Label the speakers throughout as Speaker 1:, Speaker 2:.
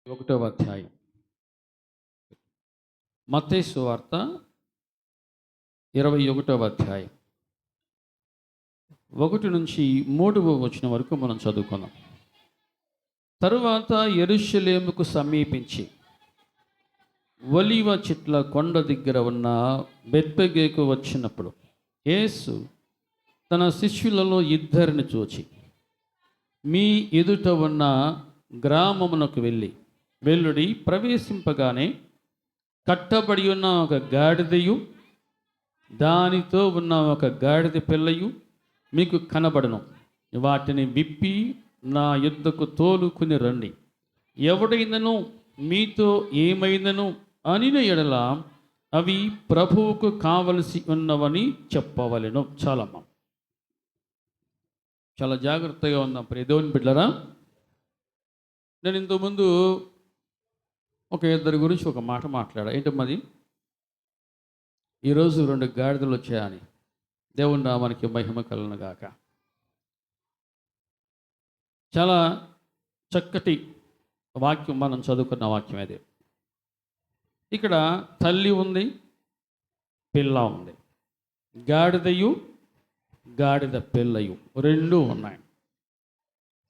Speaker 1: ఒకటవ అధ్యాయం మత్తయి సువార్త 21వ అధ్యాయం 1 నుంచి 3వ వచనం వరకు మనం చదువుకున్నాం. తరువాత యెరూషలేముకు సమీపించి ఒలీవ చెట్ల కొండ దగ్గర ఉన్న బెత్ఫగేకు వచ్చినప్పుడు యేసు తన శిష్యులలో ఇద్దరిని చూచి, మీ ఎదుట ఉన్న గ్రామమునకు వెళ్ళుడి, ప్రవేశింపగానే కట్టబడి ఉన్న ఒక గాడిదయు దానితో ఉన్న ఒక గాడిద పిల్లయు మీకు కనబడను. వాటిని విప్పి నా యుద్ధకు తోలుకుని రండి. ఎవడైనను మీతో ఏమైనను అనిన ఎడల అవి ప్రభువుకు కావలసి ఉన్నవని చెప్పవలెను. చాలమ్మా, చాలా జాగ్రత్తగా ఉందాం ప్రియ దేవుని బిడ్డలారా. నేను ఇంతకుముందు ఒక ఇద్దరి గురించి ఒక మాట మాట్లాడా. ఏంటమ్మది? ఈరోజు 2 గాడిదలు వచ్చాయని. దేవుని నామానికి మహిమ కలుగును గాక. చాలా చక్కటి వాక్యం మనం చదువుకున్న వాక్యం అది. ఇక్కడ తల్లి ఉంది, పిల్ల ఉంది. గాడిదయు గాడిద పిల్లయు రెండూ ఉన్నాయి.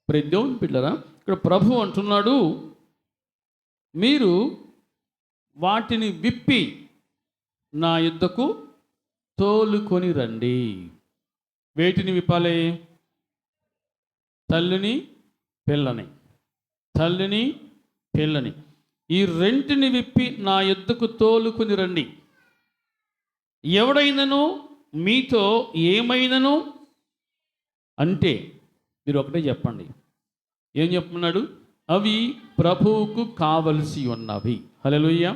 Speaker 1: ప్రియ దేవుని బిడ్డలారా, ఇక్కడ ప్రభు అంటున్నాడు, మీరు వాటిని విప్పి నా యుద్ధకు తోలుకొని రండి. వేటిని విప్పాలి? తల్లిని పిల్లని. తల్లిని పిల్లని ఈ రెంటిని విప్పి నా యుద్ధకు తోలుకొని రండి. ఎవడైనను మీతో ఏమైనను అంటే మీరు ఒకటే చెప్పండి. ఏం చెప్తున్నాడు? అవి ప్రభువుకు కావలసి ఉన్నవి. హల్లెలూయా.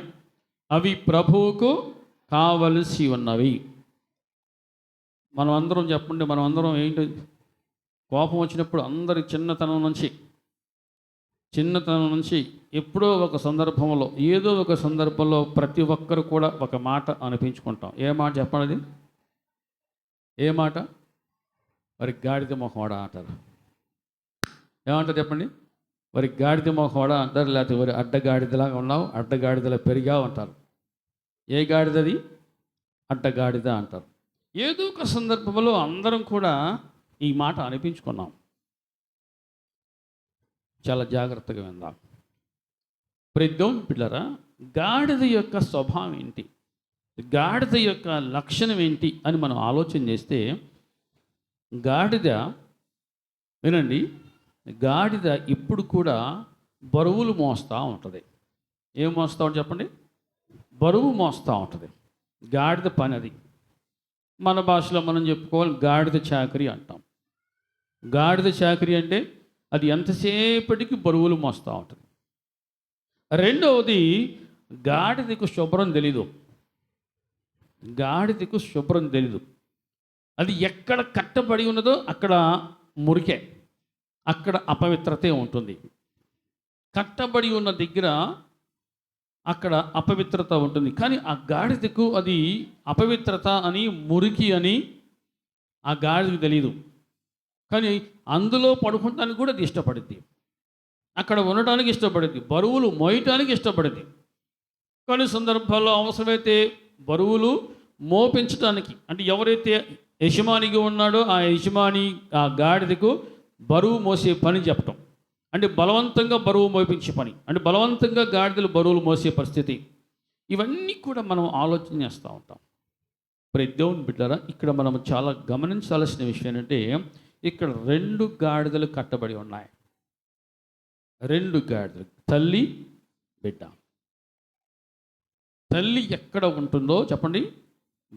Speaker 1: అవి ప్రభువుకు కావలసి ఉన్నవి. మనం అందరం చెప్పండి. మనం అందరం ఏంటి? కోపం వచ్చినప్పుడు అందరి చిన్నతనం నుంచి ఎప్పుడో ఒక సందర్భంలో, ఏదో ఒక సందర్భంలో ప్రతి ఒక్కరు కూడా ఒక మాట అనిపించుకుంటాం. ఏ మాట చెప్పండి? ఏ మాట? మరి గాడిద మొహవాడా అంటారు. ఏమంటారు చెప్పండి? మరి గాడిద మొహవాడా అంటారు, లేకపోతే మరి అడ్డగాడిదలాగా ఉన్నావు, అడ్డగాడిదలా పెరిగా అంటారు. ఏ గాడిదది? అడ్డగాడిద అంటారు. ఏదో ఒక సందర్భంలో అందరం కూడా ఈ మాట అనిపించుకున్నాం. చాలా జాగ్రత్తగా విందాం. ప్రియ దేవుని బిడ్డలారా, గాడిద యొక్క స్వభావం ఏంటి, గాడిద యొక్క లక్షణం ఏంటి అని మనం ఆలోచన చేస్తే, గాడిద వినండి, గాడిద ఇప్పుడు కూడా బరువులు మోస్తూ ఉంటుంది. ఏం మోస్తూ ఉంటుంది చెప్పండి? బరువు మోస్తూ ఉంటుంది. గాడిద పని అది. మన భాషలో మనం చెప్పుకోవాలి, గాడిద చాకరీ అంటాం. గాడిద చాకరీ అంటే అది ఎంతసేపటికి బరువులు మోస్తూ ఉంటుంది. రెండవది, గాడిదకు శుభ్రం తెలీదు. గాడిదకు శుభ్రం తెలీదు. అది ఎక్కడ కట్టబడి ఉన్నదో అక్కడ మురికే, అక్కడ అపవిత్రతే ఉంటుంది. కట్టబడి ఉన్న దగ్గర అక్కడ అపవిత్రత ఉంటుంది. కానీ ఆ గాడిదకు అది అపవిత్రత అని, మురికి అని ఆ గాడిదకు తెలియదు. కానీ అందులో పడుకోవడానికి కూడా అది ఇష్టపడుద్ది, అక్కడ ఉండటానికి ఇష్టపడుద్ది, బరువులు మోయటానికి ఇష్టపడుద్ది. కొన్ని సందర్భాల్లో అవసరమైతే బరువులు మోపించడానికి, అంటే ఎవరైతే యజమానిగా ఉన్నాడో ఆ యజమాని ఆ గాడిదకు బరువు మోసే పని చెప్పటం, అంటే బలవంతంగా బరువు మోపించే పని, అంటే బలవంతంగా గాడిదలు బరువులు మోసే పరిస్థితి. ఇవన్నీ కూడా మనం ఆలోచన చేస్తూ ఉంటాం. ప్రియ దేవుని బిడ్డలారా, ఇక్కడ మనం చాలా గమనించాల్సిన విషయం ఏంటంటే, ఇక్కడ 2 గాడిదలు కట్టబడి ఉన్నాయి. 2 గాడిదలు, తల్లి బిడ్డ. తల్లి ఎక్కడ ఉంటుందో చెప్పండి,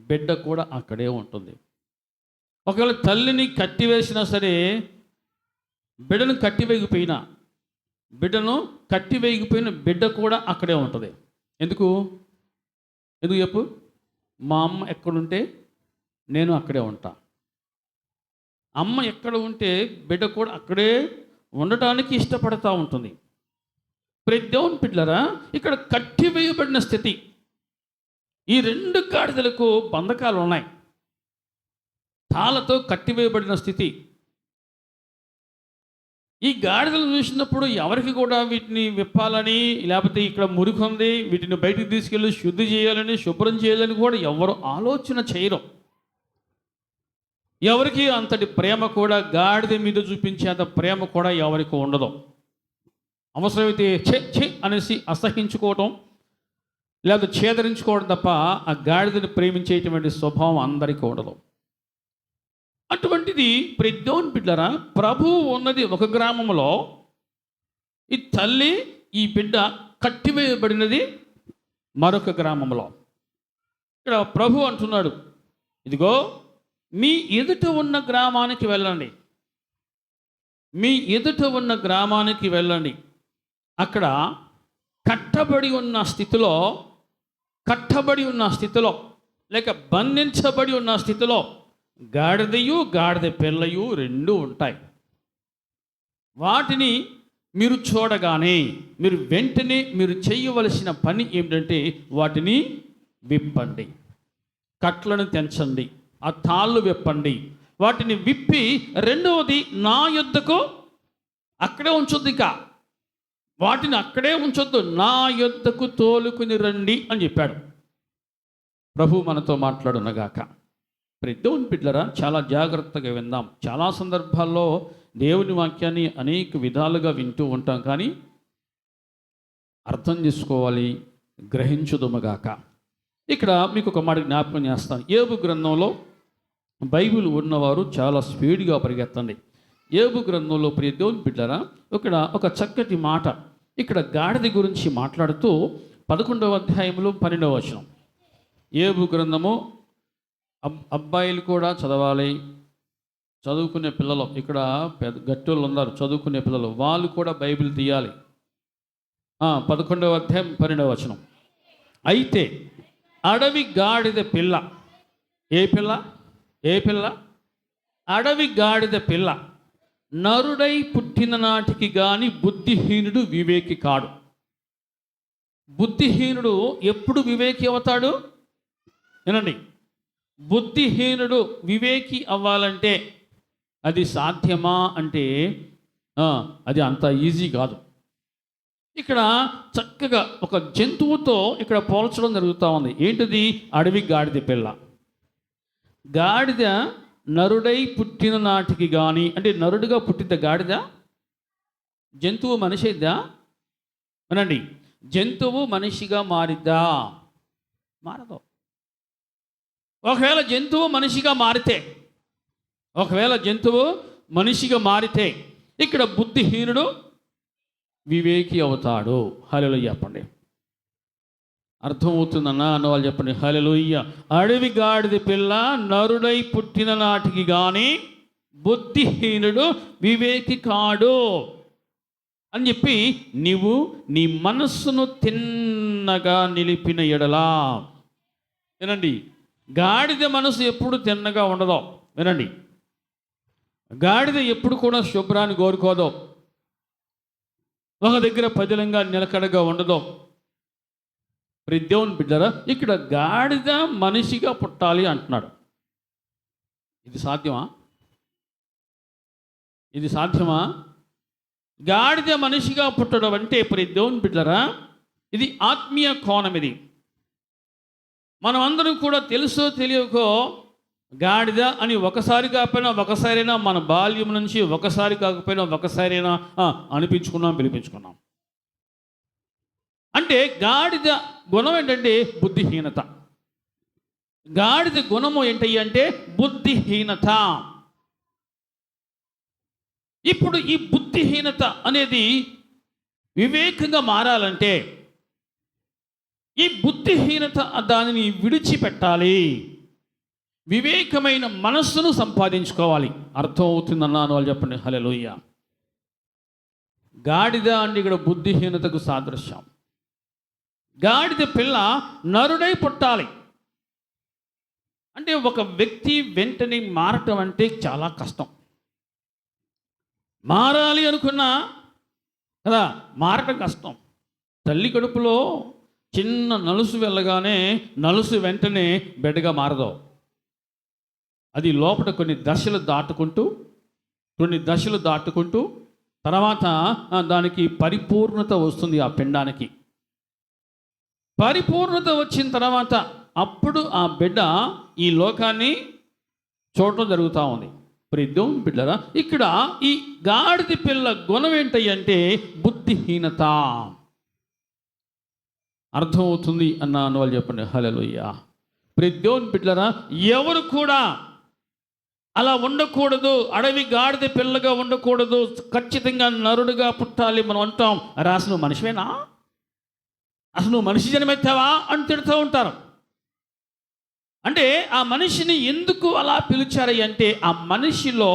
Speaker 1: బిడ్డ కూడా అక్కడే ఉంటుంది. ఒకవేళ తల్లిని కట్టివేసినా సరే, బిడ్డను కట్టివేయకపోయిన బిడ్డ కూడా అక్కడే ఉంటుంది. ఎందుకు చెప్పు? మా అమ్మ ఎక్కడుంటే నేను అక్కడే ఉంటా. అమ్మ ఎక్కడ ఉంటే బిడ్డ కూడా అక్కడే ఉండటానికి ఇష్టపడతా ఉంటుంది. ప్రియ దేవుని బిడ్డలారా, ఇక్కడ కట్టివేయబడిన స్థితి. ఈ 2 గాడిదలకు బంధకాలు ఉన్నాయి. తాళతో కట్టివేయబడిన స్థితి. ఈ గాడిదలు చూసినప్పుడు ఎవరికి కూడా వీటిని విప్పాలని, లేకపోతే ఇక్కడ మురికి ఉంది వీటిని బయటికి తీసుకెళ్ళి శుద్ధి చేయాలని, శుభ్రం చేయాలని కూడా ఎవరు ఆలోచన చేయరు. ఎవరికి అంతటి ప్రేమ కూడా, గాడిద మీద చూపించేంత ప్రేమ కూడా ఎవరికి ఉండదు. అవసరమైతే ఛే అనేసి అసహించుకోవటం లేదా ఛేదరించుకోవడం తప్ప ఆ గాడిదని ప్రేమించేటువంటి స్వభావం అందరికీ ఉండదు. అటువంటిది దేవుని బిడ్డలారా, ప్రభువు ఉన్నది ఒక గ్రామంలో, ఈ తల్లి ఈ బిడ్డ కట్టివేయబడినది మరొక గ్రామంలో. ఇక్కడ ప్రభు అంటున్నాడు, ఇదిగో మీ ఎదుట ఉన్న గ్రామానికి వెళ్ళండి, మీ ఎదుట ఉన్న గ్రామానికి వెళ్ళండి. అక్కడ కట్టబడి ఉన్న స్థితిలో లేక బంధించబడి ఉన్న స్థితిలో గాడిదయు గాడిద పిల్లయు రెండు ఉంటాయి. వాటిని మీరు చూడగానే మీరు వెంటనే మీరు చేయవలసిన పని ఏమిటంటే వాటిని విప్పండి, కట్లను తెంచండి, ఆ తాళ్ళు విప్పండి. వాటిని విప్పి రెండవది నా యొద్దకు అక్కడే ఉంచొద్దు, ఇక వాటిని అక్కడే ఉంచొద్దు, నా యొద్దకు తోలుకుని రండి అని చెప్పాడు. ప్రభు మనతో మాట్లాడునగాక. దేవుని బిడ్డలారా, చాలా జాగ్రత్తగా విందాం. చాలా సందర్భాల్లో దేవుని వాక్యాన్ని అనేక విధాలుగా వింటూ ఉంటాం, కానీ అర్థం చేసుకోవాలి, గ్రహించుదుమగాక. ఇక్కడ మీకు ఒక మాట జ్ఞాపకం చేస్తాను. యోబు గ్రంథంలో బైబిల్ ఉన్నవారు చాలా స్పీడ్గా పరిగెత్తండి. యోబు గ్రంథంలో దేవుని బిడ్డలారా, ఇక్కడ ఒక చక్కటి మాట, ఇక్కడ గాడిద గురించి మాట్లాడుతూ 11వ అధ్యాయంలో 12వ వచనం. యోబు గ్రంథము అబ్బాయిలు కూడా చదవాలి, చదువుకునే పిల్లలు, ఇక్కడ పెద్ద గట్టోళ్ళు ఉన్నారు చదువుకునే పిల్లలు, వాళ్ళు కూడా బైబిల్ తీయాలి. 11వ అధ్యాయం 12వ వచనం. అయితే అడవి గాడిద పిల్ల, ఏ పిల్ల? అడవి గాడిద పిల్ల నరుడై పుట్టిన నాటికి గాని బుద్ధిహీనుడు వివేకి కాడు. బుద్ధిహీనుడు ఎప్పుడు వివేకి అవుతాడు? వినండి, బుద్ధిహీనుడు వివేకి అవ్వాలంటే అది సాధ్యమా అంటే అది అంత ఈజీ కాదు. ఇక్కడ చక్కగా ఒక జంతువుతో ఇక్కడ పోల్చడం జరుగుతూ ఉంది. ఏంటిది? అడవి గాడిద పిల్ల. గాడిద నరుడై పుట్టిన నాటికి కానీ, అంటే నరుడుగా పుట్టిన గాడిద, జంతువు మనిషి అయిద్దా? వినండి, జంతువు మనిషిగా మారిద్దా? మారదు. ఒకవేళ జంతువు మనిషిగా మారితే ఇక్కడ బుద్ధిహీనుడు వివేకి అవుతాడు. హల్లెలూయా చెప్పండి. అర్థమవుతుందన్నా అన్న వాళ్ళు చెప్పండి హల్లెలూయా. అడవి గాడిద పిల్ల నరుడై పుట్టిన నాటికి కానీ బుద్ధిహీనుడు వివేకి కాడు అని చెప్పి, నీవు నీ మనస్సును తిన్నగా నిలిపిన ఎడలా. వినండి, గాడిద మనసు ఎప్పుడు తిన్నగా ఉండదు. వినండి, గాడిద ఎప్పుడు కూడా శుభ్రాన్ని కోరుకోదు, ఒక దగ్గర పదిలంగా నిలకడగా ఉండదు. దేవుని బిడ్డరా, ఇక్కడ గాడిద మనిషిగా పుట్టాలి అంటున్నాడు. ఇది సాధ్యమా? గాడిద మనిషిగా పుట్టడం అంటే దేవుని బిడ్డరా, ఇది ఆత్మీయ కోణం. ఇది మనం అందరం కూడా తెలుసో తెలియకో గాడిద అని ఒకసారి కాకపోయినా ఒకసారైనా మన బాల్యం నుంచి ఒకసారి కాకపోయినా ఒకసారైనా అనిపించుకున్నాం, పిలిపించుకున్నాం. అంటే గాడిద గుణం ఏంటంటే బుద్ధిహీనత. గాడిద గుణము ఏంటి అంటే బుద్ధిహీనత. ఇప్పుడు ఈ బుద్ధిహీనత అనేది వివేకంగా మారాలంటే ఈ బుద్ధిహీనత దానిని విడిచిపెట్టాలి, వివేకమైన మనస్సును సంపాదించుకోవాలి. అర్థం అవుతుందన్నాను వాళ్ళు చెప్పండి హల్లెలూయా. గాడిద అంటే ఇక్కడ బుద్ధిహీనతకు సాదృశ్యం. గాడిద పిల్ల నరుడై పుట్టాలి అంటే ఒక వ్యక్తి వెంటనే మారటం అంటే చాలా కష్టం. మారాలి అనుకున్నా కదా, మారటం కష్టం. తల్లి కడుపులో చిన్న నలుసు వెళ్ళగానే నలుసు వెంటనే బిడ్డగా మారదు. అది లోపల కొన్ని దశలు దాటుకుంటూ తర్వాత దానికి పరిపూర్ణత వస్తుంది. ఆ పిండానికి పరిపూర్ణత వచ్చిన తర్వాత అప్పుడు ఆ బిడ్డ ఈ లోకాన్ని చూడటం జరుగుతూ ఉంది. దేవుని బిడ్డరా, ఇక్కడ ఈ గాడిద పిల్ల గుణం ఏంటంటే బుద్ధిహీనత. అర్థమవుతుంది అన్న వాళ్ళు చెప్పండి హల్లెలూయా. దేవుని బిడ్డరా, ఎవరు కూడా అలా ఉండకూడదు, అడవి గాడిద పిల్లగా ఉండకూడదు, ఖచ్చితంగా నరుడుగా పుట్టాలి మనం అంటాం. అసలు నువ్వు మనిషివేనా, అసలు నువ్వు మనిషి జన్మెత్తావా అని తిడుతూ ఉంటారు. అంటే ఆ మనిషిని ఎందుకు అలా పిలిచారు అంటే ఆ మనిషిలో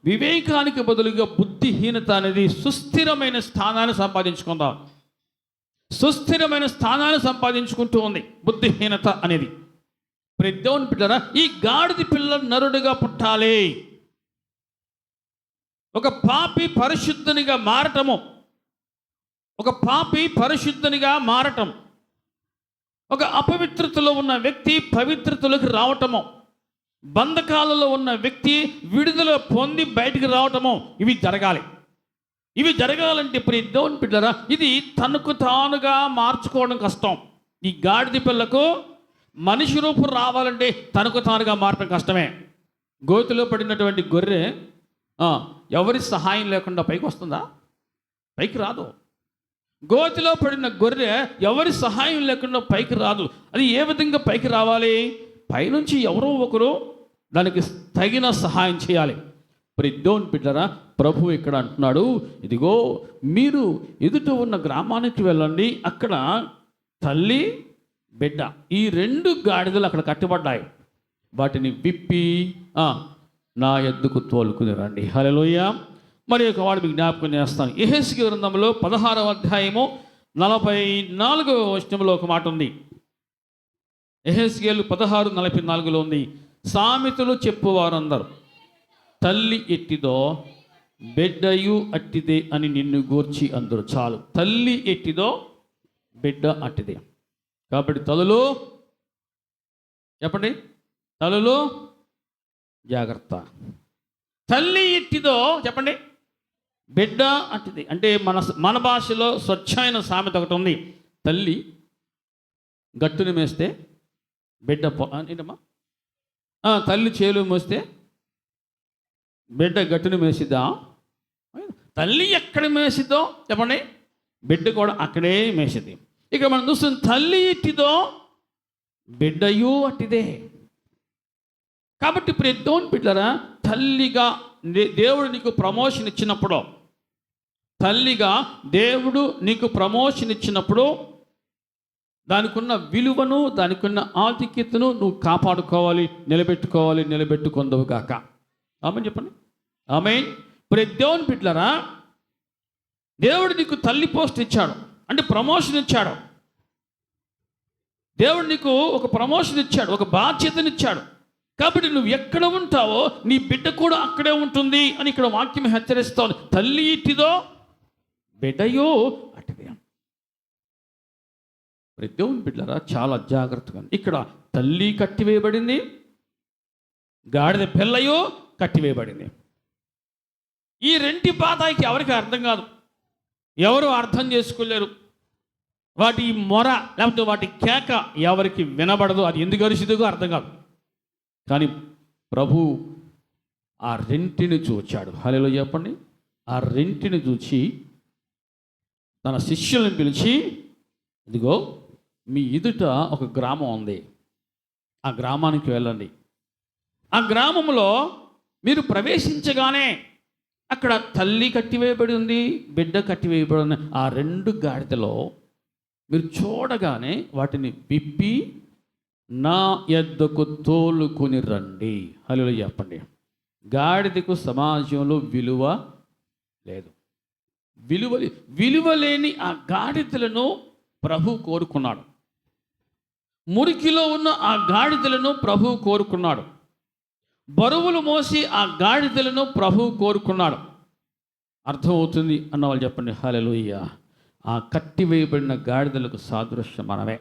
Speaker 1: వివేకానికి బదులుగా బుద్ధిహీనత అనేది సుస్థిరమైన స్థానాన్ని సంపాదించుకుందాం, సుస్థిరమైన స్థానాన్ని సంపాదించుకుంటూ ఉంది బుద్ధిహీనత అనేది. దేవుని బిడ్డరా, ఈ గాడిద పిల్ల నరుడుగా పుట్టాలి, ఒక పాపి పరిశుద్ధునిగా మారటము, ఒక పాపి పరిశుద్ధునిగా మారటం, ఒక అపవిత్రతలో ఉన్న వ్యక్తి పవిత్రతలోకి రావటము, బంధకాలలో ఉన్న వ్యక్తి విడుదల పొంది బయటికి రావటము, ఇవి జరగాలి. ఇవి జరగాలంటే దేవుని బిడ్డరా, ఇది తనకు తానుగా మార్చుకోవడం కష్టం. ఈ గాడిద పిల్లకు మనిషి రూపం రావాలంటే తనకు తానుగా మార్పడం కష్టమే. గోతిలో పడినటువంటి గొర్రె ఎవరి సహాయం లేకుండా పైకి వస్తుందా? పైకి రాదు. గోతిలో పడిన గొర్రె ఎవరి సహాయం లేకుండా పైకి రాదు. అది ఏ విధంగా పైకి రావాలి? పైనుంచి ఎవరో ఒకరు దానికి తగిన సహాయం చేయాలి. దేవుని బిడ్డరా, ప్రభు ఇక్కడ అంటున్నాడు, ఇదిగో మీరు ఎదుట ఉన్న గ్రామానికి వెళ్ళండి, అక్కడ తల్లి బిడ్డ ఈ రెండు గాడిదలు అక్కడ కట్టబడ్డాయి, వాటిని విప్పి నా ఎద్దుకు తోలుకుని రండి. హల్లెలూయా. మరి ఒక వాడు మీకు జ్ఞాపకం చేస్తాను. యెహెజ్కేలు గ్రంథంలో 16వ అధ్యాయము 44వ వచనంలో ఒక మాట ఉంది. యెహెజ్కేలు 16:44లో ఉంది, సామెతలు చెప్పువారందరూ తల్లి ఎట్టిదో బిడ్డయు అట్టిదే అని నిన్ను గూర్చి అందరూ. చాలు, తల్లి ఎట్టిదో బిడ్డ అట్టిదే. కాబట్టి తల్లులు చెప్పండి, తల్లులు జాగ్రత్త. తల్లి ఎట్టిదో చెప్పండి, బిడ్డ అట్టిది. అంటే మన భాషలో స్వచ్ఛమైన సామెత ఒకటి ఉంది, తల్లి గట్టుని మేస్తే బిడ్డ ఏంటమ్మా, తల్లి చేలు మోస్తే బిడ్డ గట్టుని మేసిద్దా. తల్లి ఎక్కడ మేసిద్దో చెప్పండి, బిడ్డ కూడా అక్కడే మేసిద్ది. ఇక మనం చూస్తున్న తల్లి ఎట్టిదో బిడ్డయు అట్టిదే. కాబట్టి దేవుని బిడ్డరా, తల్లిగా దేవుడు నీకు ప్రమోషన్ ఇచ్చినప్పుడు, తల్లిగా దేవుడు నీకు ప్రమోషన్ ఇచ్చినప్పుడు దానికి ఉన్న విలువను, దానికి ఉన్న ఆధిక్యతను నువ్వు కాపాడుకోవాలి, నిలబెట్టుకుందవు కాక. ఆమెన్ చెప్పండి, ఆమెన్. దేవుని బిడ్డరా, దేవుడు నీకు తల్లి పోస్ట్ ఇచ్చాడు అంటే ప్రమోషన్ ఇచ్చాడు. దేవుడు నీకు ఒక ప్రమోషన్ ఇచ్చాడు, ఒక బాధ్యతనిచ్చాడు. కాబట్టి నువ్వు ఎక్కడ ఉంటావో నీ బిడ్డ కూడా అక్కడే ఉంటుంది అని ఇక్కడ వాక్యం హెచ్చరిస్తోంది. తల్లి ఇట్టిదో బిడ్డయో అటుదే. దేవుని బిడ్డరా, చాలా జాగ్రత్తగా. ఇక్కడ తల్లి కట్టివేయబడింది, గాడిద పిల్లయో కట్టివేయబడింది. ఈ రెంటి బాధకి ఎవరికి అర్థం కాదు, ఎవరు అర్థం చేసుకోలేరు. వాటి మొర లేకపోతే వాటి కేక ఎవరికి వినబడదు, అది ఎందుకు అరిసిదిగో అర్థం కాదు. కానీ ప్రభు ఆ రెంటిని చూచాడు. హల్లెలూయా చెప్పండి. ఆ రెంటిని చూచి తన శిష్యులను పిలిచి, ఇదిగో మీ ఎదుట ఒక గ్రామం ఉంది, ఆ గ్రామానికి వెళ్ళండి. ఆ గ్రామంలో మీరు ప్రవేశించగానే అక్కడ తల్లి కట్టివేయబడి ఉంది, బిడ్డ కట్టివేయబడి ఉంది. ఆ రెండు గాడిదలో మీరు చూడగానే వాటిని విప్పి నా యొద్దకు తోలుకొని రండి. హల్లెలూయా చెప్పండి. గాడిదకు సమాజంలో విలువ లేదు. విలువ లేని ఆ గాడిదలను ప్రభు కోరుకున్నాడు. మురికిలో ఉన్న ఆ గాడిదలను ప్రభు కోరుకున్నాడు. బరువులు మోసి ఆ గాడిదలను ప్రభు కోరుకున్నాడు. అర్థమవుతుంది అన్నవాళ్ళు చెప్పండి హల్లెలూయా. ఆ కట్టివేయబడిన గాడిదలకు సాదృశ్యం మనమే.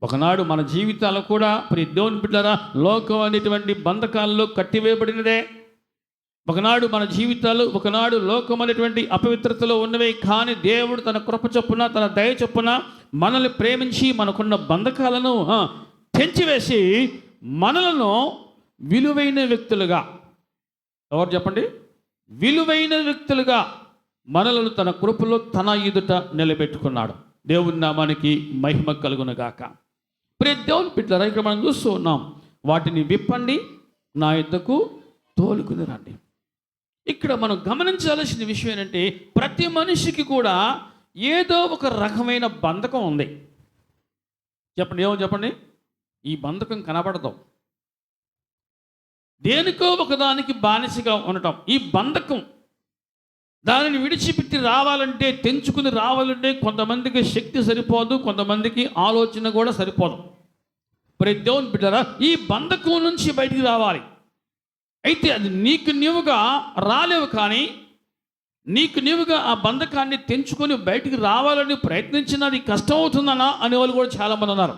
Speaker 1: ఒకనాడు మన జీవితాలు కూడా దేవుని బిడ్డలారా, లోకం అనేటువంటి బంధకాల్లో కట్టివేయబడినదే. ఒకనాడు మన జీవితాలు, ఒకనాడు లోకం అనేటువంటి అపవిత్రతలో ఉన్నవే, కానీ దేవుడు తన కృప చొప్పున, తన దయ చొప్పున మనల్ని ప్రేమించి మనకున్న బంధకాలను తెంచివేసి మనలను విలువైన వ్యక్తులుగా, ఎవరు చెప్పండి, విలువైన వ్యక్తులుగా మనలను తన కృపలో తన ఎదుట నిలబెట్టుకున్నాడు. దేవుని నామానికి మహిమ కలుగునుగాక. ప్రియ దేవుని బిడ్డలారా, ఇక్కడ మనం చూస్తూ ఉన్నాం, వాటిని విప్పండి, నా యొద్దకు తోలుకుని రండి. ఇక్కడ మనం గమనించాల్సిన విషయం ఏంటంటే, ప్రతి మనిషికి కూడా ఏదో ఒక రకమైన బంధకం ఉంది. చెప్పండి, ఏమో చెప్పండి. ఈ బంధకం కనబడదు. దేనికో ఒకదానికి బానిసగా ఉండటం ఈ బంధకం. దానిని విడిచిపెట్టి రావాలంటే, తెంచుకుని రావాలంటే కొంతమందికి శక్తి సరిపోదు, కొంతమందికి ఆలోచన కూడా సరిపోదు. ప్రతి దేవుని బిడ్డరా, ఈ బంధకం నుంచి బయటికి రావాలి. అయితే అది నీకు నీవుగా రాలేవు, కానీ నీకు నీవుగా ఆ బంధకాన్ని తెంచుకొని బయటికి రావాలని ప్రయత్నించినది కష్టం అవుతుందనా అనేవాళ్ళు కూడా చాలామంది ఉన్నారు.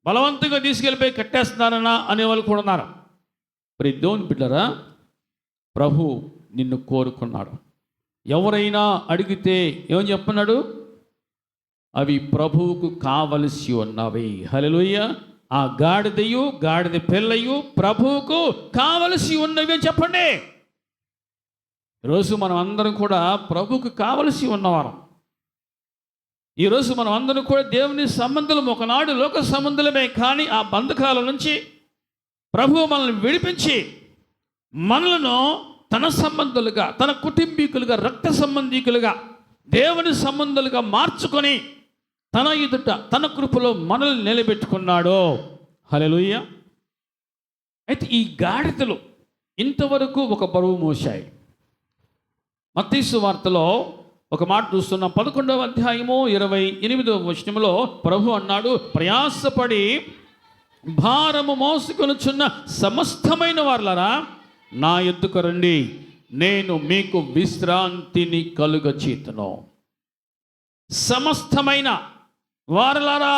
Speaker 1: బలవంతంగా తీసుకెళ్ళిపోయి కట్టేస్తున్నారనా అనేవాళ్ళు కూడా ఉన్నారు. ప్రతి దేవుని బిడ్డరా, ప్రభు నిన్ను కోరుకున్నాడు. ఎవరైనా అడిగితే ఏమని చెప్తున్నాడు? అవి ప్రభువుకు కావలసి ఉన్నవి. హల్లెలూయా. ఆ గాడిదయు గాడిద పిల్లయు ప్రభువుకు కావలసి ఉన్నవి అని చెప్పండి. ఈరోజు మనం అందరం కూడా ప్రభువుకు కావలసి ఉన్నవారం. ఈరోజు మనం అందరం కూడా దేవుని సంబంధులం. ఒకనాడు లోక సంబంధులమే, కానీ ఆ బంధకాల నుంచి ప్రభువు మనల్ని విడిపించి మనలను తన సంబంధులుగా, తన కుటుంబీకులుగా, రక్త సంబంధీకులుగా, దేవుని సంబంధులుగా మార్చుకొని తన ఎదుట తన కృపలో మనల్ని నిలబెట్టుకున్నాడు. హల్లెలూయా. అయితే ఈ గాడిదలు ఇంతవరకు ఒక బరువు మోశాయి. మత్తయి సువార్తలో ఒక మాట చూస్తున్నాం. 11వ అధ్యాయము 28వ వచనంలో ప్రభు అన్నాడు, ప్రయాసపడి భారము మోసుకొనుచున్న సమస్తమైన వారలారా నా యొద్దకు రండి, నేను మీకు విశ్రాంతిని కలుగచేతును. సమస్తమైన వారలారా,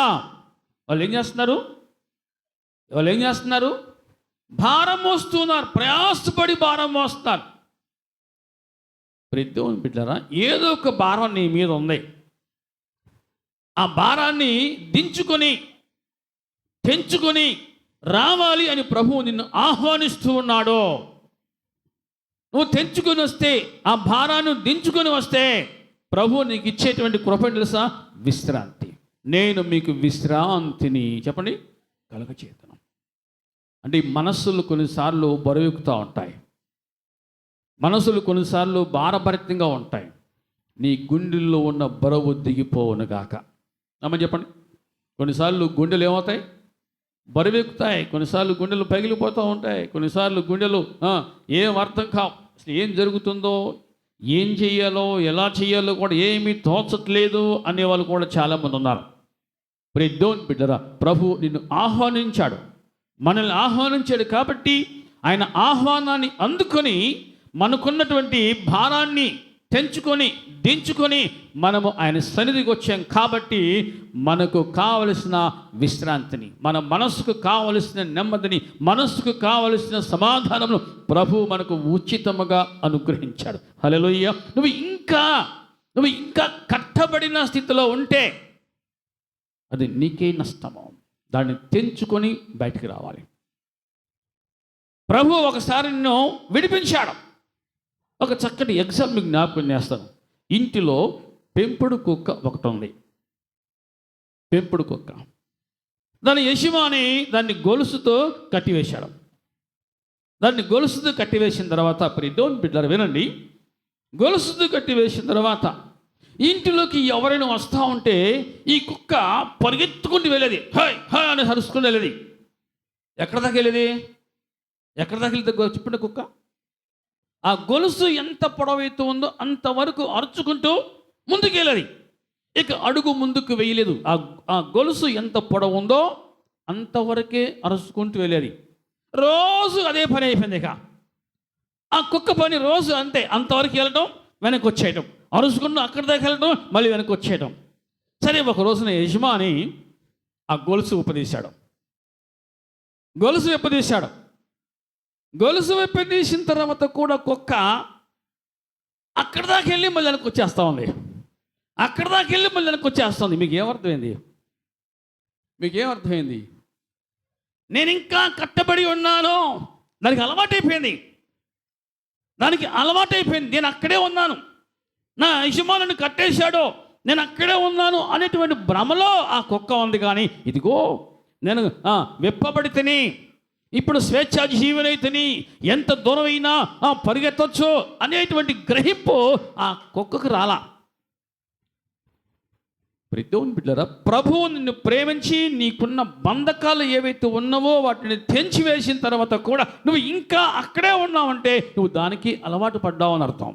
Speaker 1: వాళ్ళు ఏం చేస్తున్నారు? భారం మోస్తున్నారు, ప్రయాసపడి భారం మోస్తున్నారు. ప్రతి బిడ్డలారా, ఏదో ఒక భారం నీ మీద ఉంది. ఆ భారాన్ని దించుకొని తెంచుకొని రావాలి అని ప్రభువు నిన్ను ఆహ్వానిస్తూ ఉన్నాడు. నువ్వు తెంచుకొని వస్తే, ఆ భారాన్ని దించుకొని వస్తే ప్రభువు నీకు ఇచ్చేటువంటి కృప తెలుసా? విశ్రాంతి. నేను మీకు విశ్రాంతిని చెప్పండి కలుగచేతును. అంటే ఈ మనస్సులు కొన్నిసార్లు బరువెక్కుతూ ఉంటాయి, మనసులు కొన్నిసార్లు భారభరితంగా ఉంటాయి. నీ గుండెల్లో ఉన్న బరువు దిగిపోవునుగాక. అమ్మని చెప్పండి. కొన్నిసార్లు గుండెలు ఏమవుతాయి? బరువెక్కుతాయి. కొన్నిసార్లు గుండెలు పగిలిపోతూ ఉంటాయి. కొన్నిసార్లు గుండెలు ఏం అర్థం కావు. అసలు ఏం జరుగుతుందో, ఏం చెయ్యాలో, ఎలా చేయాలో కూడా ఏమీ తోచట్లేదు అనేవాళ్ళు కూడా చాలామంది ఉన్నారు. ప్రియ దేవుని బిడ్డరా, ప్రభు నిన్ను ఆహ్వానించాడు, మనల్ని ఆహ్వానించాడు. కాబట్టి ఆయన ఆహ్వానాన్ని అందుకొని మనకున్నటువంటి భారాన్ని తెంచుకొని దించుకొని మనము ఆయన సన్నిధికి వచ్చాం. కాబట్టి మనకు కావలసిన విశ్రాంతిని, మన మనస్సుకు కావలసిన నెమ్మదిని, మనస్సుకు కావలసిన సమాధానమును ప్రభు మనకు ఉచితముగా అనుగ్రహించాడు. హల్లెలూయా. నువ్వు ఇంకా కట్టబడిన స్థితిలో ఉంటే అది నీకే నష్టము. దాన్ని తెంచుకొని బయటికి రావాలి. ప్రభు ఒకసారి నిన్ను విడిపించాడు. ఒక చక్కటి ఎగ్జాంపుల్ మీకు జ్ఞాపకం చేస్తాను. ఇంటిలో పెంపుడు కుక్క ఒకటి ఉంది. పెంపుడు కుక్క, దాని యజమాని దాన్ని గొలుసుతో కట్టివేశాడు. దాన్ని గొలుసుతో కట్టివేసిన తర్వాత, డోంట్ బిడ్డర్ వినండి, గొలుసుతో కట్టివేసిన తర్వాత ఇంటిలోకి ఎవరైనా వస్తూ ఉంటే ఈ కుక్క పరిగెత్తుకుంటూ వెళ్ళేది, హాయ్ హాయ్ అని అరుచుకుని వెళ్ళేది. ఎక్కడ దాకా వెళ్ళేది? చెప్పండి. కుక్క ఆ గొలుసు ఎంత పొడవైతే ఉందో అంతవరకు అరుచుకుంటూ ముందుకు వెళ్ళేది. ఇక అడుగు ముందుకు వేయలేదు. ఆ గొలుసు ఎంత పొడవు ఉందో అంతవరకే అరుచుకుంటూ వెళ్ళేది. రోజు అదే పని అయిపోయింది. ఇక ఆ కుక్క పని రోజు అంతే. అంతవరకు వెళ్ళటం, వెనక్కి వచ్చేయటం, అరుచుకుంటూ అక్కడి దాకా వెళ్ళటం, మళ్ళీ వెనక్కి వచ్చేయటం. సరే, ఒక రోజున యజమాని ఆ గొలుసు ఉపదేశాడు. గొలుసు విప్పదీసిన తర్వాత కూడా కుక్క అక్కడ దాకా వెళ్ళి మళ్ళీ వెనక్కి వచ్చేస్తూ ఉంది. అక్కడ దాకా వెళ్ళి మళ్ళీ వెనక్కి వచ్చేస్తుంది. మీకు ఏమర్థమైంది? నేను ఇంకా కట్టబడి ఉన్నాను. దానికి అలవాటైపోయింది. నేను అక్కడే ఉన్నాను. నా యజమానుని కట్టేశాడో, నేను అక్కడే ఉన్నాను అనేటువంటి భ్రమలో ఆ కుక్క ఉంది. కానీ ఇదిగో నేను విప్పబడితేని, ఇప్పుడు స్వేచ్ఛా జీవనైతేని, ఎంత దూరం అయినా పరిగెత్తొచ్చు అనేటువంటి గ్రహింపు ఆ కుక్కకు రాలా. దేవుని బిడ్డలారా, ప్రభువు నిన్ను ప్రేమించి నీకున్న బంధకాలు ఏవైతే ఉన్నావో వాటిని తెంచివేసిన తర్వాత కూడా నువ్వు ఇంకా అక్కడే ఉన్నావంటే నువ్వు దానికి అలవాటు పడ్డావు అని అర్థం.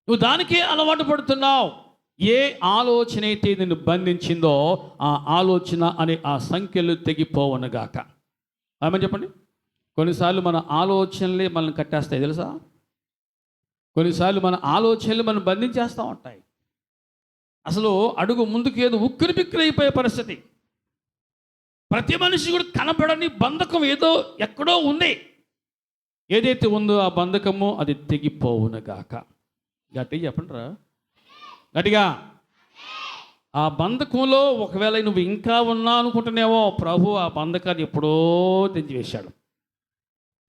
Speaker 1: నువ్వు దానికి అలవాటు పడుతున్నావు. ఏ ఆలోచన అయితే నిన్ను బంధించిందో ఆ ఆలోచన అనే ఆ సంఖ్యలు తెగిపోవనుగాక. ఆమె చెప్పండి. కొన్నిసార్లు మన ఆలోచనలే మనల్ని కట్టేస్తాయి తెలుసా. కొన్నిసార్లు మన ఆలోచనలు మనం బంధించేస్తూ ఉంటాయి. అసలు అడుగు ముందుకు ఏదో ఉక్కిరి బిక్కిరి అయిపోయే పరిస్థితి. ప్రతి మనిషి కూడా కనపడని బంధకం ఏదో ఎక్కడో ఉంది. ఏదైతే ఉందో ఆ బంధకము అది తెగిపోవునుగాక. గట్టిగా చెప్పండిరా, గట్టిగా. ఆ బంధకంలో ఒకవేళ నువ్వు ఇంకా ఉన్నా అనుకుంటున్నావో, ప్రభు ఆ బంధకాన్ని ఎప్పుడో తెంచివేశాడు.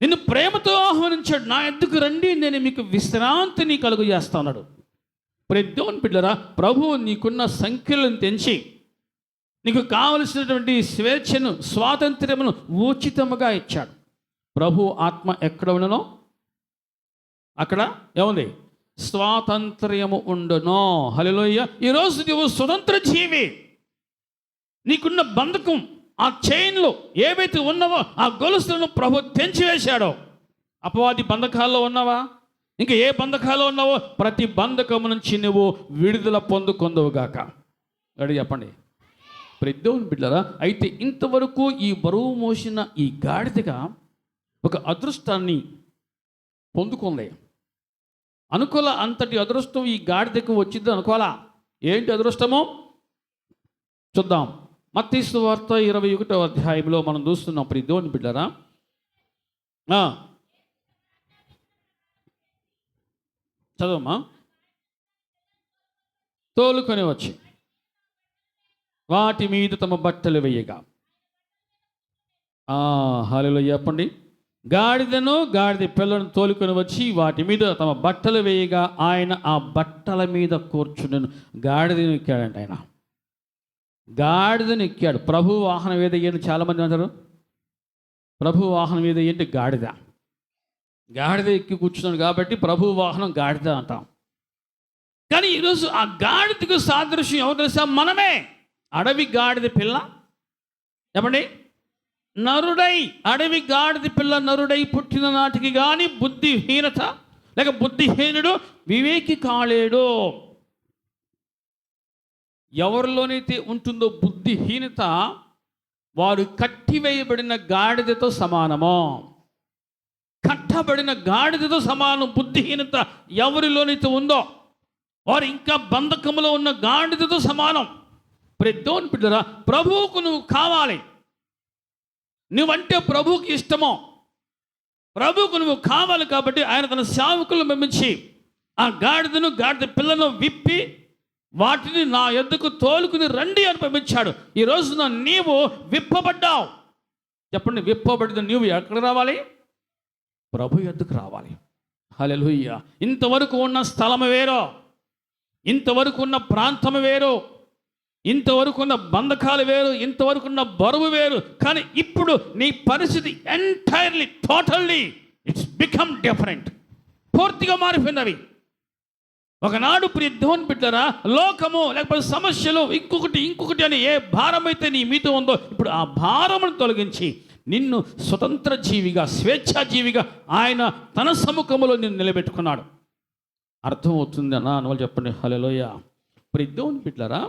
Speaker 1: నిన్ను ప్రేమతో ఆహ్వానించాడు. నా ఎద్దుకు రండి, నేను మీకు విశ్రాంతిని కలుగు చేస్తా ఉన్నాడు. దేవుని బిడ్డలారా, ప్రభువు నీకున్న సంఖ్యలను తెంచి నీకు కావలసినటువంటి స్వేచ్ఛను, స్వాతంత్ర్యమును ఉచితముగా ఇచ్చాడు. ప్రభు ఆత్మ ఎక్కడ ఉండనో అక్కడ ఏముంది? స్వాతంత్ర్యము ఉండును. హల్లెలూయా. ఈరోజు నువ్వు స్వతంత్ర జీవి. నీకున్న బంధకం, ఆ చైన్లు ఏవైతే ఉన్నావో ఆ గొలుసులను ప్రభు తెంచివేశాడో. అపవాది బంధకాల్లో ఉన్నావా? ఇంకా ఏ బంధకాలు ఉన్నావో ప్రతి బంధకము నుంచి నువ్వు విడుదల పొందుకొందువుగాక. అడి చెప్పండి. దేవుని బిడ్డలారా, అయితే ఇంతవరకు ఈ బరువు మోసిన ఈ గాడిదగా ఒక అదృష్టాన్ని పొందుకుంది. అనుకోల అంతటి అదృష్టం ఈ గాడిదకు వచ్చింది అనుకోలా. ఏంటి అదృష్టము చూద్దాం. మత్తయి సువార్త 21వ అధ్యాయంలో మనం చూస్తున్నాం. దేవుని బిడ్డలారా, చదవమ్మా. తోలుకొని వచ్చి వాటి మీద తమ బట్టలు వేయగా. హల్లెలూయా చెప్పండి. గాడిదను గాడిద పిల్లను తోలుకొని వచ్చి వాటి మీద తమ బట్టలు వేయగా ఆయన ఆ బట్టల మీద కూర్చుండెను. గాడిదను ఎక్కాడంట ఆయన. గాడిదను ఎక్కాడు. ప్రభు వాహనం మీద ఏంటి చాలామంది అంటారు. ప్రభు వాహనం మీద ఏంటి? గాడిద. గాడిద ఎక్కి కూర్చున్నాడు కాబట్టి ప్రభు వాహనం గాడిద అంటాం. కానీ ఈరోజు ఆ గాడిదకు సాదృశ్యం ఎవరు తెలుసా? మనమే. అడవి గాడిద పిల్ల చెప్పండి. నరుడై, అడవి గాడిద పిల్ల నరుడై పుట్టిన నాటికి కానీ బుద్ధిహీనత లేక బుద్ధిహీనుడు వివేకి కాలేడు. ఎవరిలోనైతే ఉంటుందో బుద్ధిహీనత, వారు కట్టివేయబడిన గాడిదతో సమానము. కట్టబడిన గాడిదతో సమానం బుద్ధిహీనత ఎవరిలోనైతే ఉందో వారు ఇంకా బంధకములో ఉన్న గాడిదతో సమానం. దేవుని బిడ్డలారా, ప్రభువుకు నువ్వు కావాలి. నువ్వంటే ప్రభువుకి ఇష్టమో, ప్రభువుకు నువ్వు కావాలి కాబట్టి ఆయన తన సేవకులను పంపించి ఆ గాడిదను గాడిద పిల్లను విప్పి వాటిని నా యొద్దకు తోలుకుని రండి అని పంపించాడు. ఈ రోజున నీవు విప్పబడ్డావు. చెప్పండి, విప్పబడిన నీవు ఎక్కడ రావాలి? ప్రభు యొద్దకు రావాలి. హల్లెలూయా. ఇంతవరకు ఉన్న స్థలము వేరో, ఇంతవరకు ఉన్న ప్రాంతము వేరు, ఇంతవరకు ఉన్న బంధకాలు వేరు, ఇంతవరకు ఉన్న బరువు వేరు. కానీ ఇప్పుడు నీ పరిస్థితి entirely, totally it's become different. పూర్తిగా మారిపోయినవి. ఒకనాడు దేవుని బిడ్డలారా, లోకము లేకపోతే సమస్యలు ఇంకొకటి అని ఏ భారం అయితే నీ మీద ఉందో ఇప్పుడు ఆ భారమును తొలగించి నిన్ను స్వతంత్ర జీవిగా, స్వేచ్ఛా జీవిగా ఆయన తన సముఖంలో నిన్ను నిలబెట్టుకున్నాడు. అర్థమవుతుంది అన్న అని చెప్పండి. హల్లెలూయా. దేవుని బిడ్డలారా,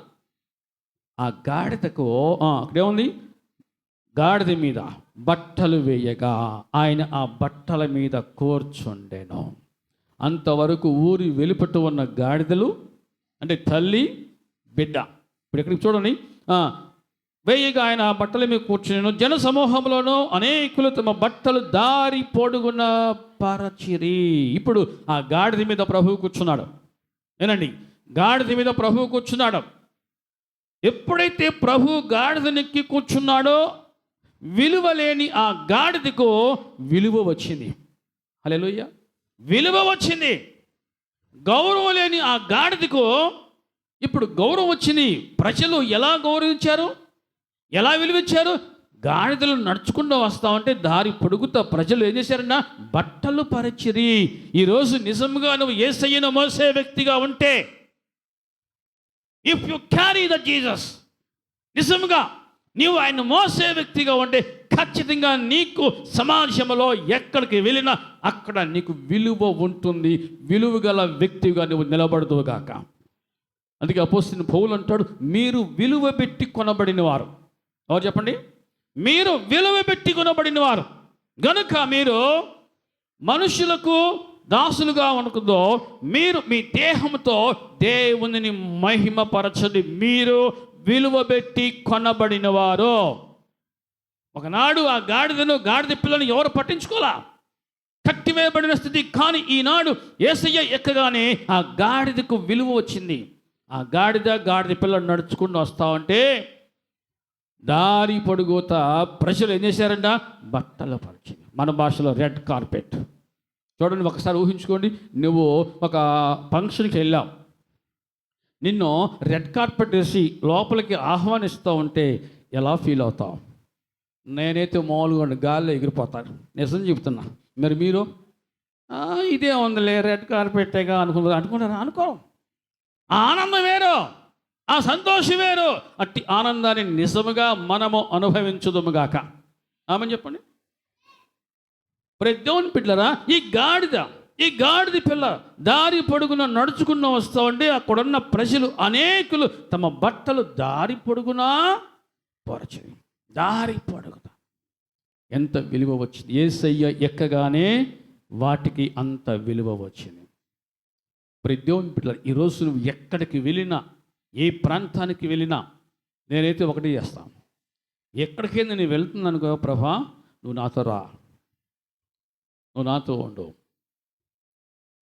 Speaker 1: ఆ గాడిదకు అక్కడేముంది? గాడిద మీద బట్టలు వేయగా ఆయన ఆ బట్టల మీద కూర్చుండెను. అంతవరకు ఊరి వెలుపట్టు ఉన్న గాడిదలు అంటే తల్లి బిడ్డ. ఇప్పుడు ఎక్కడికి చూడండి, వేయగా ఆయన బట్టల మీద కూర్చుని జన సమూహంలోనూ అనేకులు తమ బట్టలు దారి పొడుగున పరచిరి. ఇప్పుడు ఆ గాడిద మీద ప్రభువు కూర్చున్నాడు. ఏనండి, గాడిద మీద ప్రభువు కూర్చున్నాడు. ఎప్పుడైతే ప్రభు గాడిదనెక్కి కూర్చున్నాడో విలువ లేని ఆ గాడిదకు విలువ వచ్చింది. హల్లెలూయా, విలువ వచ్చింది. గౌరవం లేని ఆ గాడిదకు ఇప్పుడు గౌరవం వచ్చింది. ప్రజలు ఎలా గౌరవించారు, ఎలా విలువించారు? గాడిదలు నడుచుకుంటూ వస్తామంటే దారి పొడుగుతా ప్రజలు ఏం చేశారన్నా, బట్టలు పరిచిరి. ఈరోజు నిజంగా నువ్వు యేసయ్యను మోసే వ్యక్తిగా ఉంటే, if you carry the Jesus, నిజంగా నీవు ఆయన మోసే వ్యక్తిగా ఉంటే ఖచ్చితంగా నీకు సమాజంలో ఎక్కడికి వెళ్ళినా అక్కడ నీకు విలువ ఉంటుంది. విలువ గల వ్యక్తిగా నువ్వు నిలబడదువుగాక. అందుకే అపోస్తలుడైన పౌలు అంటాడు, మీరు విలువ పెట్టి కొనబడిన వారు. ఎవరు చెప్పండి? మీరు విలువ పెట్టి కొనబడిన వారు గనుక మీరు మనుషులకు దాసులుగా ఉండకూడదు. మీరు మీ దేహంతో దేవునిని మహిమపరచండి. మీరు విలువ పెట్టి కొనబడిన వారు. ఒకనాడు ఆ గాడిద పిల్లను ఎవరు పట్టించుకోలా, కట్టివేయబడిన స్థితి. కానీ ఈనాడు యేసయ్య ఎక్కగానే ఆ గాడిదకు విలువ వచ్చింది. ఆ గాడిద పిల్లలు నడుచుకుంటూ వస్తామంటే దారి పొడుగుత ప్రజలు ఏం చేశారంట, బట్టలు పరిచింది. మన భాషలో రెడ్ కార్పెట్. చూడండి, ఒకసారి ఊహించుకోండి, నువ్వు ఒక ఫంక్షన్కి వెళ్ళావు, నిన్ను రెడ్ కార్పెట్ వేసి లోపలికి ఆహ్వానిస్తూ ఉంటే ఎలా ఫీల్ అవుతావు? నేనైతే మామూలుగా గాల్లో ఎగిరిపోతాను, నిజం చెప్తున్నా. మరి మీరు ఇదే ఉందిలే రెడ్ కార్పెట్టేగా అనుకుంటారా? అనుకో. ఆ ఆనందం వేరు, ఆ సంతోషం వేరు. అట్టి ఆనందాన్ని నిజముగా మనము అనుభవించుదుముగాక. ఆమని చెప్పండి. దేవుని పిల్లరా, ఈ గాడిద పిల్ల దారి పొడుగున నడుచుకున్న వస్తూ ఉంటే అక్కడున్న ప్రజలు అనేకులు తమ బట్టలు దారి పొడుగున పొరచని. దారి పొడుగున ఎంత విలువ వచ్చింది! యేసయ్య ఎక్కగానే వాటికి అంత విలువ వచ్చింది. దేవుని పిల్లలు, ఈరోజు నువ్వు ఎక్కడికి వెళ్ళినా, ఏ ప్రాంతానికి వెళ్ళినా నేనైతే ఒకటి చేస్తాను. ఎక్కడికైనా నేను వెళ్తున్నాను కదా ప్రభా, నువ్వు నాతో రా, నువ్వు నాతో ఉండు,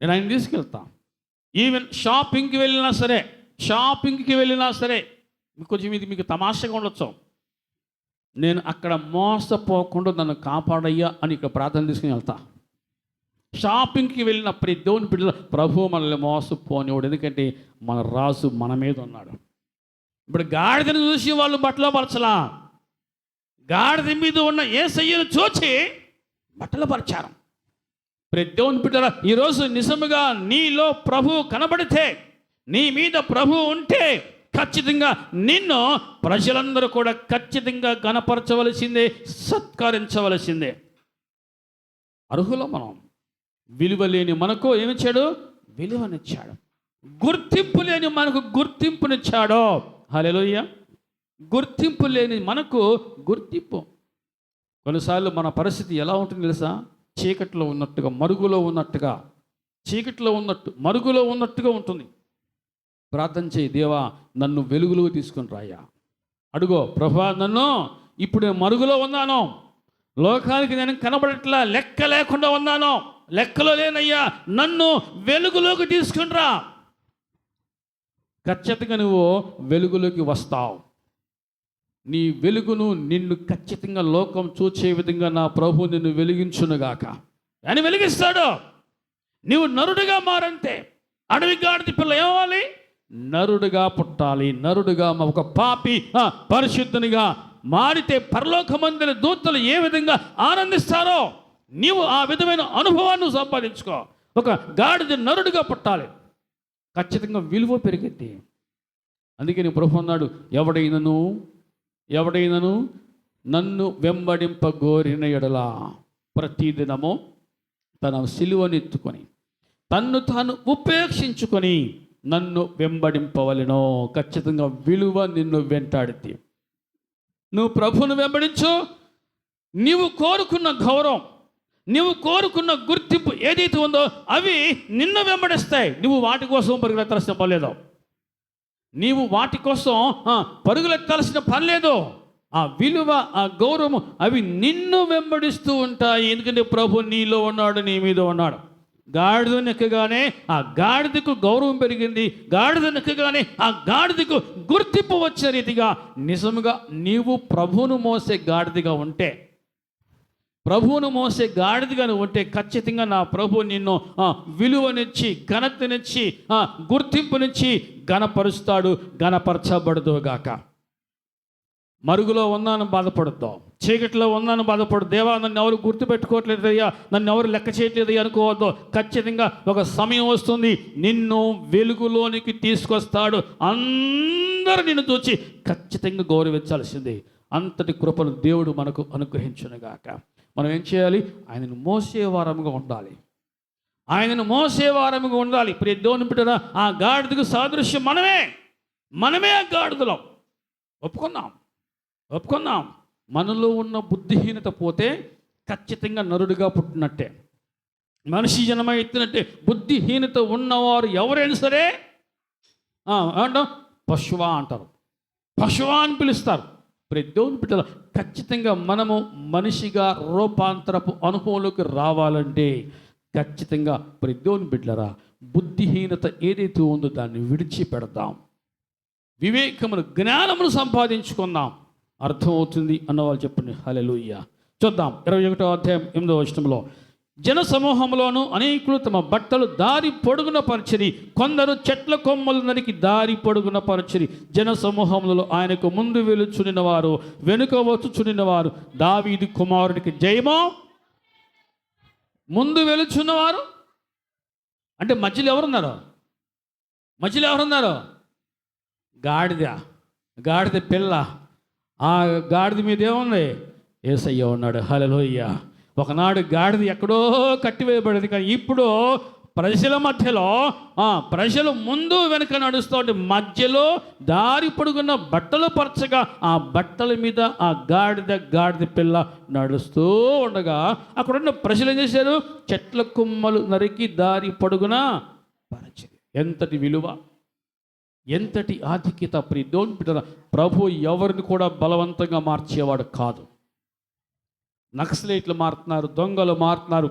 Speaker 1: నేను ఆయన తీసుకెళ్తా. ఈవెన్ షాపింగ్కి వెళ్ళినా సరే కొంచెం ఇది మీకు తమాషగా ఉండొచ్చు, నేను అక్కడ మోసపోకుండా నన్ను కాపాడయ్యా అని ఇక్కడ ప్రార్థన తీసుకుని వెళ్తా. షాపింగ్కి వెళ్ళిన దేవుని బిడ్డల ప్రభు మనల్ని మోసపోనివాడు. ఎందుకంటే మన రాజు మన మీద ఉన్నాడు. ఇప్పుడు గాడిదను చూసి వాళ్ళు బట్టలు పరచలా, గాడిద మీద ఉన్న యేసయ్యను చూచి బట్టలు పరిచారు. దేవుని బిడ్డల, ఈరోజు నిజముగా నీలో ప్రభు కనబడితే, నీ మీద ప్రభు ఉంటే ఖచ్చితంగా నిన్ను ప్రజలందరూ కూడా ఖచ్చితంగా గణపరచవలసిందే, సత్కరించవలసిందే. అర్హులం మనం. విలువ లేని మనకు ఏమిచ్చాడు? విలువనిచ్చాడు. గుర్తింపు లేని మనకు గుర్తింపునిచ్చాడు. హల్లెలూయా. గుర్తింపు లేని మనకు గుర్తింపు. కొన్నిసార్లు మన పరిస్థితి ఎలా ఉంటుంది తెలుసా? చీకట్లో ఉన్నట్టుగా, మరుగులో ఉన్నట్టుగా, మరుగులో ఉన్నట్టుగా ఉంటుంది. ప్రార్థన చేయి, దేవా నన్ను వెలుగులో తీసుకుని రాయ్యా. అడుగో, ప్రభా నన్ను ఇప్పుడు నేను మరుగులో ఉన్నాను, లోకానికి నేను కనబడట్లా, లెక్క లేకుండా ఉన్నాను, లెక్కలో లేనయ్యా, నన్ను వెలుగులోకి తీసుకునిరా. ఖచ్చితంగా నువ్వు వెలుగులోకి వస్తావు. నీ వెలుగును నిన్ను ఖచ్చితంగా లోకం చూచే విధంగా నా ప్రభు నిన్ను వెలిగించునుగాక అని వెలిగిస్తాడు. నీవు నరుడుగా మారంతే. అడవి గాడిద పిల్ల ఏమవ్వాలి? నరుడుగా పుట్టాలి. నరుడుగా ఒక పాపి పరిశుద్ధునిగా మారితే పరలోకమందుల దూతలు ఏ విధంగా ఆనందిస్తారో నీవు ఆ విధమైన అనుభవాన్ని సంపాదించుకో. ఒక గాడిద నరుడుగా పుట్టాలి, ఖచ్చితంగా విలువ పెరిగింది. అందుకే నీ ప్రభు అన్నాడు, ఎవడైనను నన్ను వెంబడింపగోరిన ఎడల ప్రతిదినము తన సిలువనెత్తుకొని తన్ను తాను ఉపేక్షించుకొని నన్ను వెంబడింపవలెను. ఖచ్చితంగా విలువ నిన్ను వెంటాడితే నువ్వు ప్రభువును వెంబడించు. నీవు కోరుకున్న గౌరవం, నీవు కోరుకున్న గుర్తింపు ఏదైతే ఉందో అవి నిన్ను వెంబడిస్తాయి. నువ్వు వాటి కోసం పరుగులెత్తాల్సిన పని లేదు. నీవు వాటి కోసం పరుగులెత్తాల్సిన పని లేదు. ఆ విలువ, ఆ గౌరవం అవి నిన్ను వెంబడిస్తూ ఉంటాయి. ఎందుకంటే ప్రభు నీలో ఉన్నాడు, నీ మీద ఉన్నాడు. గాడిద నెక్కగానే ఆ గాడిదకు గౌరవం పెరిగింది. గాడిద నెక్కగానే ఆ గాడిదకు గుర్తింపు వచ్చే రీతిగా నిజంగా నీవు ప్రభువును మోసే గాడిదగా ఉంటే, ప్రభువును మోసే గాడిదగా ఉంటే ఖచ్చితంగా నా ప్రభు నిన్ను విలువనిచ్చి, ఘనతనిచ్చి, గుర్తింపునిచ్చి గణపరుస్తాడు. గణపరచబడదుగాక. మరుగులో ఉన్నాను బాధపడుద్దాం, చీకటిలో ఉన్నాను బాధపడు. దేవా నన్ను ఎవరు గుర్తుపెట్టుకోవట్లేదయ్యా, నన్ను ఎవరు లెక్క చేయట్లేదయ్యా అనుకోవద్దు. ఖచ్చితంగా ఒక సమయం వస్తుంది, నిన్ను వెలుగులోనికి తీసుకొస్తాడు. అందరూ నిన్ను చూచి ఖచ్చితంగా గౌరవించాల్సిందే. అంతటి కృపను దేవుడు మనకు అనుగ్రహించునుగాక. మనం ఏం చేయాలి? ఆయనను మోసేవారముగా ఉండాలి. ఆయనను మోసేవారముగా ఉండాలి. ప్రియ దేవుని బిడ్డలారా, ఆ గాడిదకు సాదృశ్యం మనమే ఆ గాడిదలం. ఒప్పుకుందాం. మనలో ఉన్న బుద్ధిహీనత పోతే ఖచ్చితంగా నరుడిగా పుట్టినట్టే, మనిషి జన్మ ఎత్తినట్టే. బుద్ధిహీనత ఉన్నవారు ఎవరైనా సరే అంటాం పశువా అంటారు, పశువా అని పిలుస్తారు. దేవుని బిడ్డల ఖచ్చితంగా మనము మనిషిగా రూపాంతరపు అనుభవంలోకి రావాలంటే ఖచ్చితంగా దేవుని బిడ్డలరా బుద్ధిహీనత ఏదైతే ఉందో దాన్ని విడిచిపెడదాం. వివేకమును, జ్ఞానమును సంపాదించుకుందాం. అర్థమవుతుంది అన్నవాళ్ళు చెప్పండి హల్లెలూయా. చూద్దాం 21వ అధ్యాయం 8వ వచనంలో, జన సమూహంలోనూ అనేకులు తమ బట్టలు దారి పొడుగున పరిచిరి, కొందరు చెట్ల కొమ్మలు నరికి దారి పొడుగున పరిచిరి. జన సమూహములలో ఆయనకు ముందు వెలుచునిన వారు, వెనుక వచ్చుచునిన వారు, దావీదు కుమారుడికి జయమో. ముందు వెలుచున్నవారు అంటే మధ్యలో ఎవరున్నారు? గాడిద పిల్ల. ఆ గాడిద మీద ఏముంది? యేసయ్య ఉన్నాడు. హల్లెలూయా. ఒకనాడు గాడిద ఎక్కడో కట్టివేయబడింది, కానీ ఇప్పుడు ప్రజల మధ్యలో ప్రజలు ముందు వెనుక నడుస్తూ ఉంటే మధ్యలో దారి పొడుగున్న బట్టలు పరచగా ఆ బట్టల మీద ఆ గాడిద పిల్ల నడుస్తూ ఉండగా అక్కడున్న ప్రజలు ఏం చేశారు? చెట్ల కొమ్మలు నరికి దారి పొడుగున పరచరు. ఎంతటి విలువ, ఎంతటి ఆధిక్యత! దేవుని బిడ్డలారా, ప్రభు ఎవరిని కూడా బలవంతంగా మార్చేవాడు కాదు. నక్సలైట్లు మారుతున్నారు, దొంగలు మారుతున్నారు,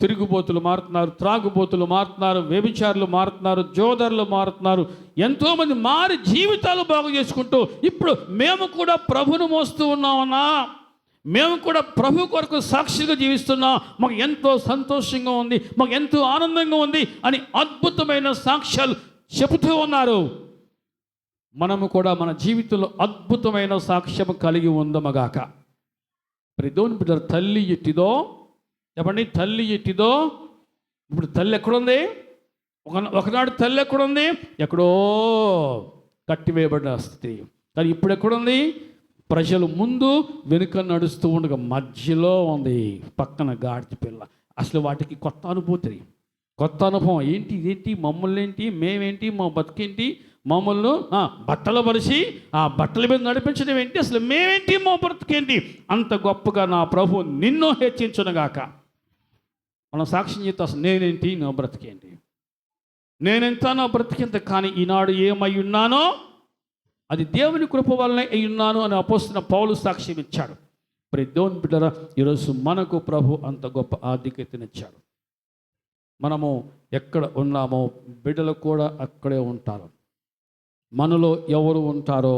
Speaker 1: తిరుగుబోతులు మారుతున్నారు, త్రాగుబోతులు మారుతున్నారు, వ్యభిచారులు మారుతున్నారు, జోదరులు మారుతున్నారు. ఎంతోమంది మారి జీవితాలు బాగు చేసుకుంటూ ఇప్పుడు మేము కూడా ప్రభును మోస్తూ ఉన్నామన్నా, మేము కూడా ప్రభు కొరకు సాక్షిగా జీవిస్తున్నాం, మాకు ఎంతో సంతోషంగా ఉంది, మాకు ఎంతో ఆనందంగా ఉంది అని అద్భుతమైన సాక్ష్యాలు చెబుతూ ఉన్నారు. మనము కూడా మన జీవితంలో అద్భుతమైన సాక్ష్యం కలిగి ఉందమగాక. దేవుని బిడ్డలారా, తల్లి ఎట్టిదో చెప్పండి, తల్లి ఎట్టిదో. ఇప్పుడు తల్లి ఎక్కడుంది? ఒకనాడు తల్లి ఎక్కడుంది? ఎక్కడో కట్టివేయబడిన స్థితి. కానీ ఇప్పుడు ఎక్కడుంది? ప్రజలు ముందు వెనుక నడుస్తూ ఉండగా మధ్యలో ఉంది పక్కన గాడిద పిల్ల. అసలు వాటికి కొత్త అనుభూతి, కొత్త అనుభవం. ఏంటి మమ్మల్ని ఏంటి, మేమేంటి, మా బతుకేంటి, మమ్మల్ని బట్టలు పరిచి ఆ బట్టల మీద నడిపించడం ఏంటి, అసలు మేమేంటి, మా బ్రతికేంటి, అంత గొప్పగా నా ప్రభు నిన్ను హెచ్చించునుగాక. మనం సాక్ష్యం చేస్తే అసలు నేనేంటి, నా బ్రతికేంటి, నేనెంత, నా బ్రతికెంత. కానీ ఈనాడు ఏమై ఉన్నానో అది దేవుని కృప వల్లనే అయి ఉన్నాను అని అపోస్తలుడైన పౌలు సాక్ష్యం ఇచ్చాడు. దేవుని బిడ్డలారా, ఈరోజు మనకు ప్రభు అంత గొప్ప ఆధిక్యతనిచ్చాడు. మనము ఎక్కడ ఉన్నామో బిడ్డలు కూడా అక్కడే ఉంటారు. మనలో ఎవరు ఉంటారో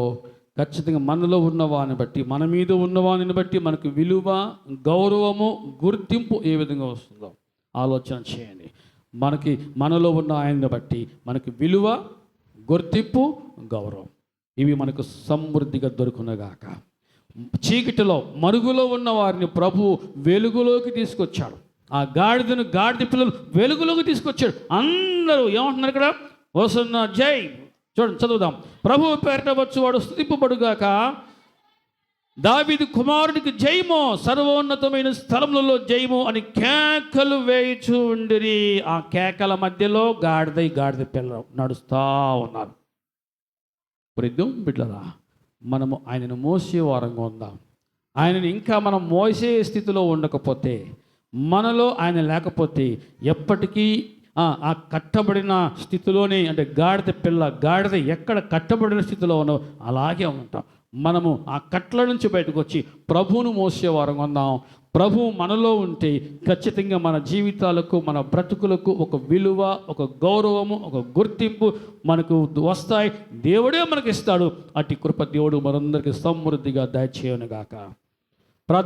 Speaker 1: ఖచ్చితంగా మనలో ఉన్నవాని బట్టి, మన మీద ఉన్నవాని బట్టి మనకు విలువ, గౌరవము, గుర్తింపు ఏ విధంగా వస్తుందో ఆలోచన చేయండి. మనలో ఉన్న ఆయన్ని బట్టి మనకి విలువ, గుర్తింపు, గౌరవం ఇవి మనకు సమృద్ధిగా దొరుకునగాక. చీకటిలో మరుగులో ఉన్న వారిని ప్రభు వెలుగులోకి తీసుకొచ్చాడు. ఆ గాడిద పిల్లలు వెలుగులోకి తీసుకొచ్చాడు. అందరూ ఏమంటున్నారు ఇక్కడ? హోసన్నా జై. చూడండి, చదువుదాం. ప్రభువు పేరిట వచ్చువాడు స్తుతింపబడుగాక, దావీదు కుమారుడికి జయము, సర్వోన్నతమైన స్థలములలో జయము అని కేకలు వేయుచూ ఉండిరి. ఆ కేకల మధ్యలో గాడిద పిల్ల నడుస్తూ ఉన్నారు. దేవుని బిడ్డలారా, మనము ఆయనను మోసే వారంగా ఉందాం. ఆయనను ఇంకా మనం మోసే స్థితిలో ఉండకపోతే, మనలో ఆయన లేకపోతే ఎప్పటికీ ఆ కట్టబడిన స్థితిలోనే, అంటే గాడిద ఎక్కడ కట్టబడిన స్థితిలో ఉన్నో అలాగే ఉంటాం. మనము ఆ కట్ల నుంచి బయటకు వచ్చి ప్రభువును మోసేవారం ఉందాం. ప్రభువు మనలో ఉంటే ఖచ్చితంగా మన జీవితాలకు, మన బ్రతుకులకు ఒక విలువ, ఒక గౌరవము, ఒక గుర్తింపు మనకు వస్తాయి. దేవుడే మనకి ఇస్తాడు. అట్టి కృప దేవుడు మనందరికీ సమృద్ధిగా దయచేయనుగాక.